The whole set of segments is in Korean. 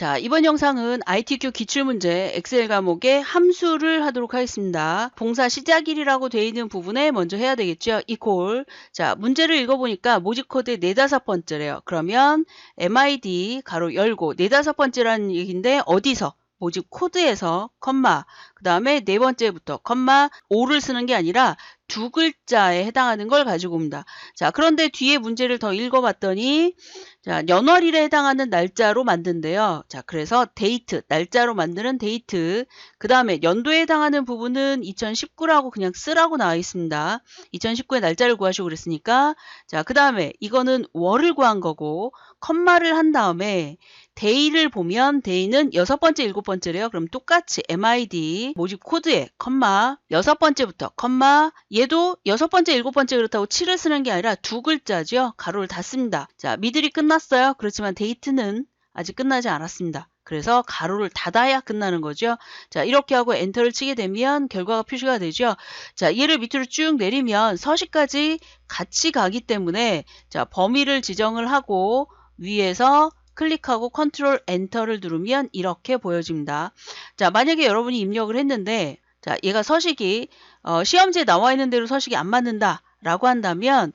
자, 이번 영상은 ITQ 기출문제 엑셀 과목의 함수를 하도록 하겠습니다. 봉사 시작일이라고 되어 있는 부분에 먼저 해야 되겠죠. 이퀄. 자, 문제를 읽어보니까 모집 코드 4, 5번째래요. 그러면 MID 가로 열고 4, 5번째라는 얘기인데 어디서? 모집 코드에서 컴마 그 다음에 네 번째부터 컴마 5를 쓰는 게 아니라 두 글자에 해당하는 걸 가지고 옵니다. 자, 그런데 뒤에 문제를 더 읽어봤더니 자, 연월일에 해당하는 날짜로 만든대요. 자, 그래서 데이트, 날짜로 만드는 데이트. 그 다음에 연도에 해당하는 부분은 2019라고 그냥 쓰라고 나와 있습니다. 2019의 날짜를 구하시고 그랬으니까. 자, 그 다음에 이거는 월을 구한 거고, 컴마를 한 다음에 데이를 보면 데이는 6번째, 7번째래요. 그럼 똑같이 MID 모집 코드에 컴마 6번째부터 컴마 얘도 6번째, 7번째 그렇다고 7을 쓰는 게 아니라 두 글자죠. 가로를 닫습니다. 자, 미들이 끝났어요. 그렇지만 데이트는 아직 끝나지 않았습니다. 그래서 가로를 닫아야 끝나는 거죠. 자, 이렇게 하고 엔터를 치게 되면 결과가 표시가 되죠. 자, 얘를 밑으로 쭉 내리면 서식까지 같이 가기 때문에 자, 범위를 지정을 하고 위에서 클릭하고 컨트롤 엔터를 누르면 이렇게 보여집니다. 자, 만약에 여러분이 입력을 했는데 자, 얘가 서식이 시험지에 나와 있는 대로 서식이 안 맞는다 라고 한다면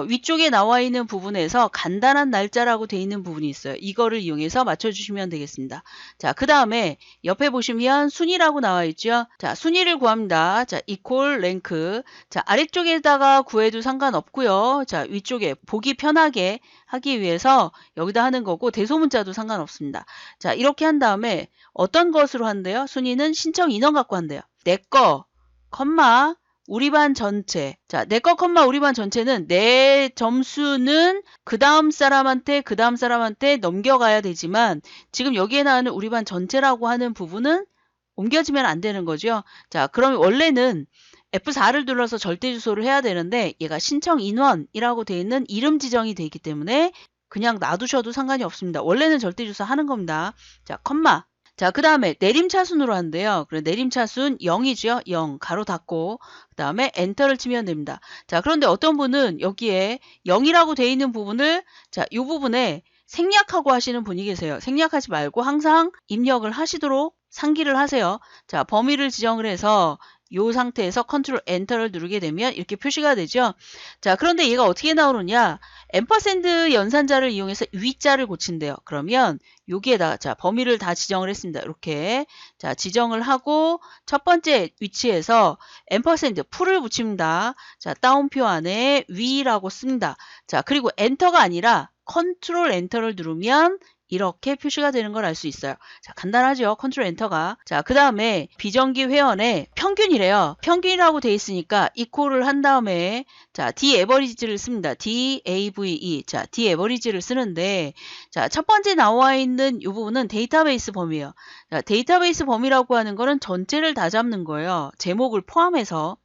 위쪽에 나와 있는 부분에서 간단한 날짜라고 되어 있는 부분이 있어요. 이거를 이용해서 맞춰주시면 되겠습니다. 자, 그 다음에 옆에 보시면 순위라고 나와 있죠. 자, 순위를 구합니다. 자, equal rank. 자, 아래쪽에다가 구해도 상관없고요. 자, 위쪽에 보기 편하게 하기 위해서 여기다 하는 거고 대소문자도 상관없습니다. 자, 이렇게 한 다음에 어떤 것으로 한대요? 순위는 신청 인원 갖고 한대요. 내 거, 컴마, 우리 반 전체. 자, 내 거 컴마 우리 반 전체는 내 점수는 그 다음 사람한테 넘겨가야 되지만 지금 여기에 나오는 우리 반 전체라고 하는 부분은 옮겨지면 안 되는 거죠. 자, 그럼 원래는 F4를 눌러서 절대 주소를 해야 되는데 얘가 신청 인원이라고 되어 있는 이름 지정이 되어 있기 때문에 그냥 놔두셔도 상관이 없습니다. 원래는 절대 주소 하는 겁니다. 자, 컴마. 자, 그 다음에 내림차순으로 한대요. 그래, 내림차순 0이죠. 0 가로 닫고 그 다음에 엔터를 치면 됩니다. 자, 그런데 어떤 분은 여기에 0이라고 되어 있는 부분을 자, 이 부분에 생략하고 하시는 분이 계세요. 생략하지 말고 항상 입력을 하시도록 상기를 하세요. 자, 범위를 지정을 해서 이 상태에서 컨트롤 엔터를 누르게 되면 이렇게 표시가 되죠. 자, 그런데 얘가 어떻게 나오느냐? 앰퍼샌드 연산자를 이용해서 위자를 고친대요. 그러면 여기에다 자, 범위를 다 지정을 했습니다. 이렇게 자, 지정을 하고 첫 번째 위치에서 앰퍼샌드 풀을 붙입니다. 자, 따옴표 안에 위라고 씁니다. 자, 그리고 엔터가 아니라 컨트롤 엔터를 누르면 이렇게 표시가 되는 걸 알 수 있어요. 자, 간단하죠. 컨트롤 엔터가. 자, 그 다음에 비정기 회원의 평균이래요. 평균이라고 돼 있으니까 이퀄을 한 다음에 자, D-average를 씁니다. D-A-V-E. 자, D-average를 쓰는데 자, 첫 번째 나와 있는 이 부분은 데이터베이스 범위예요. 자, 데이터베이스 범위라고 하는 거는 전체를 다 잡는 거예요. 제목을 포함해서.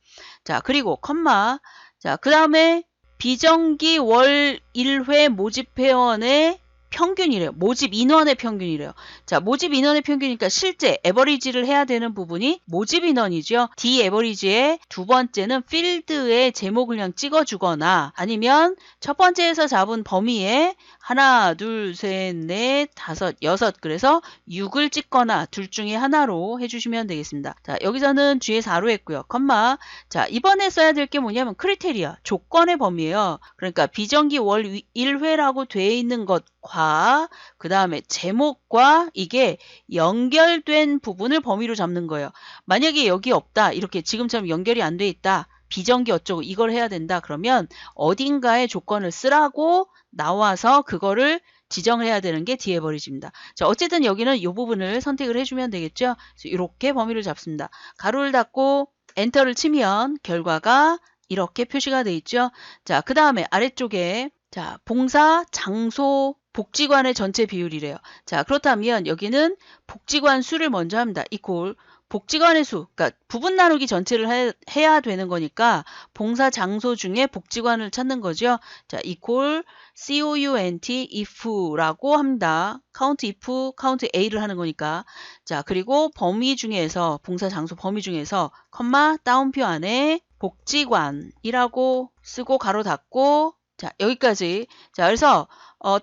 자, 그리고 컴마. 자, 그 다음에 비정기 월 1회 모집 회원의 평균이래요. 모집 인원의 평균이래요. 자, 모집 인원의 평균이니까 실제 에버리지를 해야 되는 부분이 모집 인원이죠. D 에버리지의 두 번째는 필드에 제목을 그냥 찍어주거나 아니면 첫 번째에서 잡은 범위에 하나, 둘, 셋, 넷, 다섯, 여섯 그래서 6을 찍거나 둘 중에 하나로 해주시면 되겠습니다. 자, 여기서는 뒤에 4로 했고요. 컴마. 자, 이번에 써야 될 게 뭐냐면 크리테리아, 조건의 범위예요. 그러니까 비정기 월 1회라고 되어 있는 것과 그 다음에 제목과 이게 연결된 부분을 범위로 잡는 거예요. 만약에 여기 없다. 이렇게 지금처럼 연결이 안 돼 있다. 비정기 어쩌고 이걸 해야 된다. 그러면 어딘가에 조건을 쓰라고 나와서 그거를 지정을 해야 되는 게 D-average입니다. 자, 어쨌든 여기는 이 부분을 선택을 해주면 되겠죠. 이렇게 범위를 잡습니다. 가로를 닫고 엔터를 치면 결과가 이렇게 표시가 돼 있죠. 자, 그 다음에 아래쪽에 자, 봉사, 장소, 복지관의 전체 비율이래요. 자, 그렇다면 여기는 복지관 수를 먼저 합니다. 이퀄 복지관의 수, 그러니까 부분 나누기 전체를 해야 되는 거니까 봉사 장소 중에 복지관을 찾는 거죠. 자, equal count if라고 합니다. count if, count a를 하는 거니까. 자, 그리고 범위 중에서 봉사 장소 범위 중에서 컴마 따옴표 안에 복지관이라고 쓰고 가로 닫고 자, 여기까지. 자, 그래서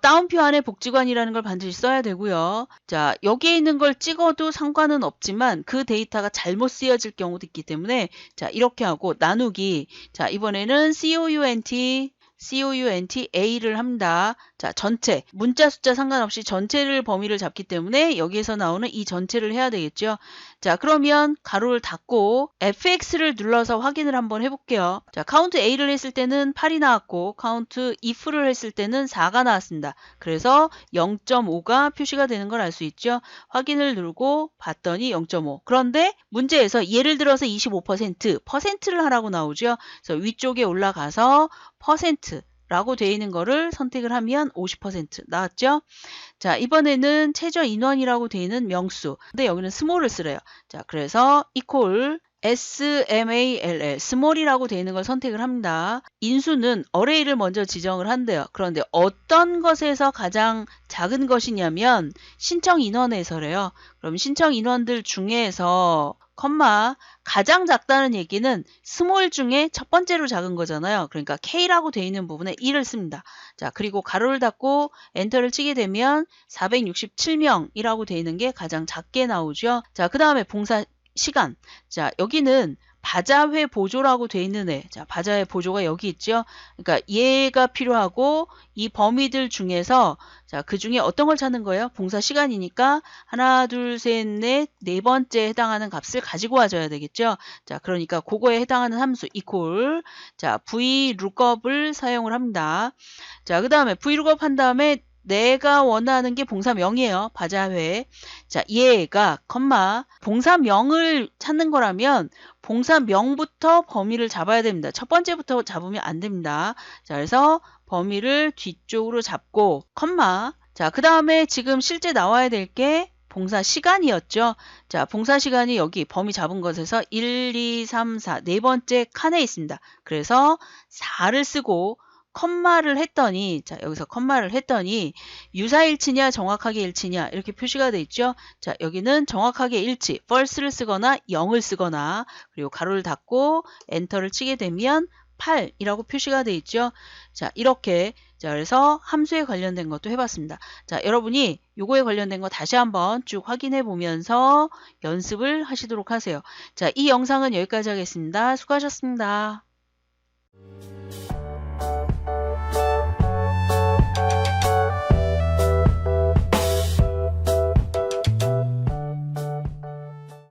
다운표 안에 복지관이라는 걸 반드시 써야 되고요. 자, 여기에 있는 걸 찍어도 상관은 없지만 그 데이터가 잘못 쓰여질 경우도 있기 때문에 자, 이렇게 하고 나누기. 자, 이번에는 COUNTA를 합니다. 자, 전체. 문자 숫자 상관없이 전체를 범위를 잡기 때문에 여기에서 나오는 이 전체를 해야 되겠죠. 자, 그러면 가로를 닫고 FX를 눌러서 확인을 한번 해볼게요. 자, 카운트 A를 했을 때는 8이 나왔고 카운트 IF를 했을 때는 4가 나왔습니다. 그래서 0.5가 표시가 되는 걸 알 수 있죠. 확인을 누르고 봤더니 0.5. 그런데 문제에서 예를 들어서 25%를 하라고 나오죠. 그래서 위쪽에 올라가서 퍼센트라고 되어 있는 거를 선택을 하면 50% 나왔죠? 자, 이번에는 최저 인원이라고 되어 있는 명수. 근데 여기는 스몰을 쓰래요. 자, 그래서 equal SMALL, 스몰이라고 되어 있는 걸 선택을 합니다. 인수는 어레이를 먼저 지정을 한대요. 그런데 어떤 것에서 가장 작은 것이냐면 신청 인원에서래요. 그럼 신청 인원들 중에서 컴마 가장 작다는 얘기는 스몰 중에 첫 번째로 작은 거잖아요. 그러니까 K라고 되어 있는 부분에 1을 씁니다. 자, 그리고 가로를 닫고 엔터를 치게 되면 467명이라고 되어 있는 게 가장 작게 나오죠. 자, 그 다음에 봉사 시간. 자, 여기는 바자회 보조라고 되어 있는 애. 자, 바자회 보조가 여기 있죠. 그러니까 얘가 필요하고 이 범위들 중에서 자, 그 중에 어떤 걸 찾는 거예요? 봉사 시간이니까 하나, 둘, 셋, 넷, 네 번째 해당하는 값을 가지고 와줘야 되겠죠. 자, 그러니까 그거에 해당하는 함수 equal. 자, VLOOKUP을 사용을 합니다. 자, 그 다음에 VLOOKUP 한 다음에 내가 원하는 게 봉사명이에요. 바자회. 자, 얘가 컴마 봉사명을 찾는 거라면 봉사명부터 범위를 잡아야 됩니다. 첫 번째부터 잡으면 안 됩니다. 자, 그래서 범위를 뒤쪽으로 잡고 컴마. 자, 그 다음에 지금 실제 나와야 될 게 봉사 시간이었죠. 자, 봉사 시간이 여기 범위 잡은 것에서 1, 2, 3, 4 네 번째 칸에 있습니다. 그래서 4를 쓰고 컴마를 했더니 자, 여기서 컴마를 했더니 유사일치냐 정확하게 일치냐 이렇게 표시가 돼 있죠. 자, 여기는 정확하게 일치 false를 쓰거나 0을 쓰거나 그리고 가로를 닫고 엔터를 치게 되면 8이라고 표시가 돼 있죠. 자, 이렇게 자, 그래서 함수에 관련된 것도 해봤습니다. 자, 여러분이 요거에 관련된 거 다시 한번 쭉 확인해 보면서 연습을 하시도록 하세요. 자, 이 영상은 여기까지 하겠습니다. 수고하셨습니다.